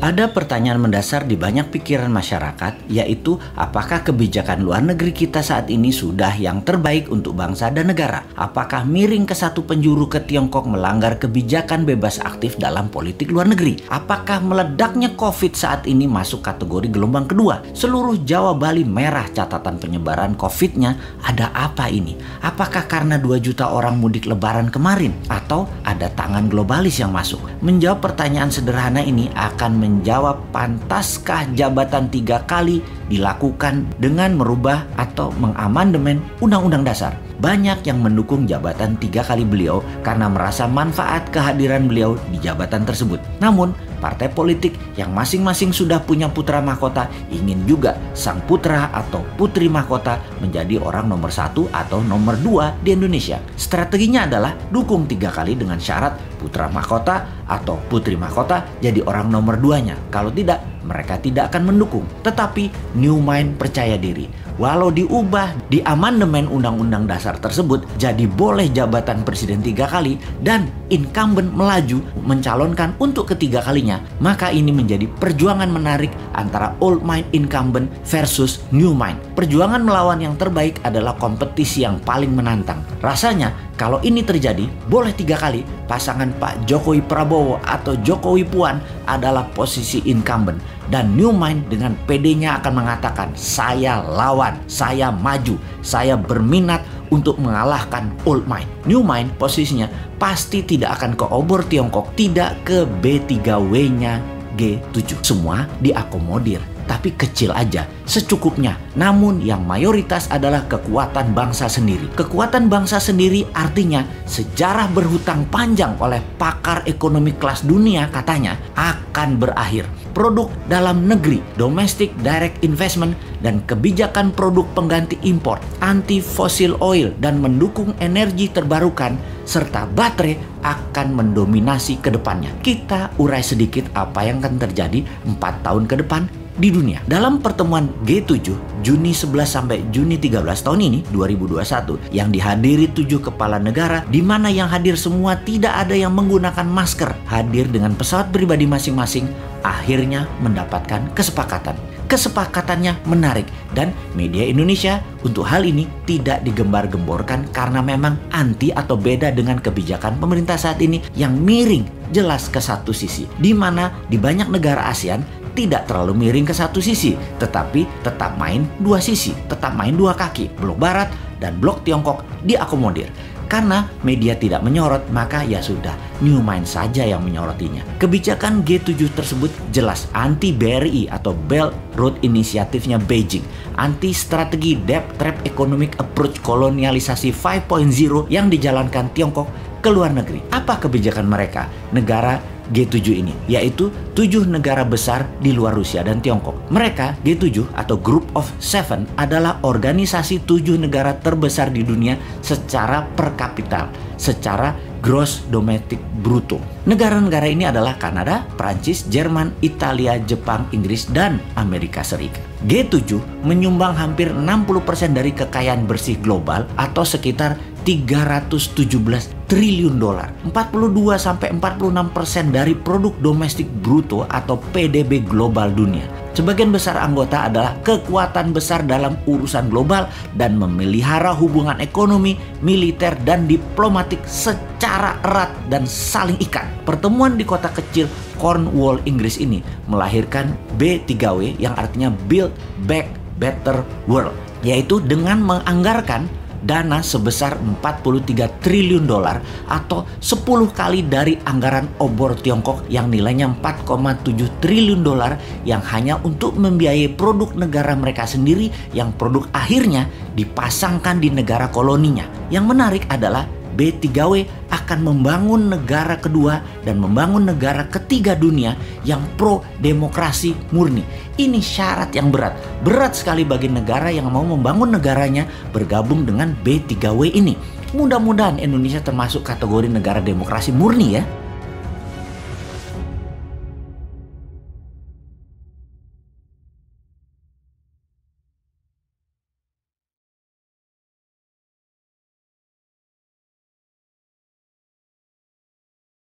Ada pertanyaan mendasar di banyak pikiran masyarakat, yaitu apakah kebijakan luar negeri kita saat ini sudah yang terbaik untuk bangsa dan negara? Apakah miring ke satu penjuru ke Tiongkok melanggar kebijakan bebas aktif dalam politik luar negeri? Apakah meledaknya COVID saat ini masuk kategori gelombang kedua? Seluruh Jawa Bali merah catatan penyebaran COVID-nya. Ada apa ini? Apakah karena 2 juta orang mudik lebaran kemarin? Atau ada tangan globalis yang masuk? Menjawab pertanyaan sederhana ini akan menjawab pantaskah jabatan 3 kali dilakukan dengan merubah atau mengamandemen Undang-Undang Dasar. Banyak yang mendukung jabatan 3 kali beliau karena merasa manfaat kehadiran beliau di jabatan tersebut. Namun, partai politik yang masing-masing sudah punya putra mahkota ingin juga sang putra atau putri mahkota menjadi orang nomor 1 atau nomor 2 di Indonesia. Strateginya adalah dukung 3 kali dengan syarat putra mahkota atau putri mahkota jadi orang nomor 2-nya. Kalau tidak, mereka tidak akan mendukung. Tetapi New Mind percaya diri. Walau diubah di amandemen Undang-Undang Dasar tersebut, jadi boleh jabatan presiden 3 kali dan incumbent melaju mencalonkan untuk ketiga kalinya, maka ini menjadi perjuangan menarik antara old mind incumbent versus new mind. Perjuangan melawan yang terbaik adalah kompetisi yang paling menantang. Rasanya kalau ini terjadi, boleh 3 kali pasangan Pak Jokowi Prabowo atau Jokowi Puan adalah posisi incumbent. Dan New Mind dengan PD-nya akan mengatakan, saya lawan, saya maju, saya berminat untuk mengalahkan Old Mind. New Mind posisinya pasti tidak akan ke obor Tiongkok, tidak ke B3W-nya G7. Semua diakomodir, tapi kecil aja, secukupnya. Namun yang mayoritas adalah kekuatan bangsa sendiri. Kekuatan bangsa sendiri artinya sejarah berhutang panjang oleh pakar ekonomi kelas dunia katanya akan berakhir. Produk dalam negeri, domestic direct investment, dan kebijakan produk pengganti impor, anti fossil oil, dan mendukung energi terbarukan, serta baterai akan mendominasi ke depannya. Kita urai sedikit apa yang akan terjadi 4 tahun ke depan di dunia. Dalam pertemuan G7 Juni 11 sampai Juni 13 tahun ini 2021 yang dihadiri 7 kepala negara, di mana yang hadir semua tidak ada yang menggunakan masker, hadir dengan pesawat pribadi masing-masing, akhirnya mendapatkan kesepakatan. Kesepakatannya menarik dan media Indonesia untuk hal ini tidak digembar-gemborkan karena memang anti atau beda dengan kebijakan pemerintah saat ini yang miring jelas ke satu sisi, di mana di banyak negara ASEAN tidak terlalu miring ke satu sisi, tetapi tetap main 2 sisi, tetap main 2 kaki. Blok Barat dan Blok Tiongkok diakomodir. Karena media tidak menyorot, maka ya sudah, New Mind saja yang menyorotinya. Kebijakan G7 tersebut jelas anti BRI atau Belt Road Initiative-nya Beijing, anti strategi Debt Trap Economic Approach kolonialisasi 5.0 yang dijalankan Tiongkok ke luar negeri. Apa kebijakan mereka? Negara G7 ini, yaitu 7 negara besar di luar Rusia dan Tiongkok. Mereka, G7 atau Group of Seven, adalah organisasi 7 negara terbesar di dunia secara per kapita, secara gross domestic bruto. Negara-negara ini adalah Kanada, Prancis, Jerman, Italia, Jepang, Inggris, dan Amerika Serikat. G7 menyumbang hampir 60% dari kekayaan bersih global atau sekitar 317 triliun dolar. 42-46% dari produk domestik bruto atau PDB global dunia. Sebagian besar anggota adalah kekuatan besar dalam urusan global dan memelihara hubungan ekonomi, militer, dan diplomatik secara erat dan saling ikat. Pertemuan di kota kecil Cornwall, Inggris ini melahirkan B3W yang artinya Build Back Better World, yaitu dengan menganggarkan dana sebesar 43 triliun dolar atau 10 kali dari anggaran obor Tiongkok yang nilainya 4,7 triliun dolar yang hanya untuk membiayai produk negara mereka sendiri yang produk akhirnya dipasangkan di negara koloninya. Yang menarik adalah B3W akan membangun negara kedua dan membangun negara ketiga dunia yang pro demokrasi murni. Ini syarat yang berat. Berat sekali bagi negara yang mau membangun negaranya bergabung dengan B3W ini. Mudah-mudahan Indonesia termasuk kategori negara demokrasi murni ya.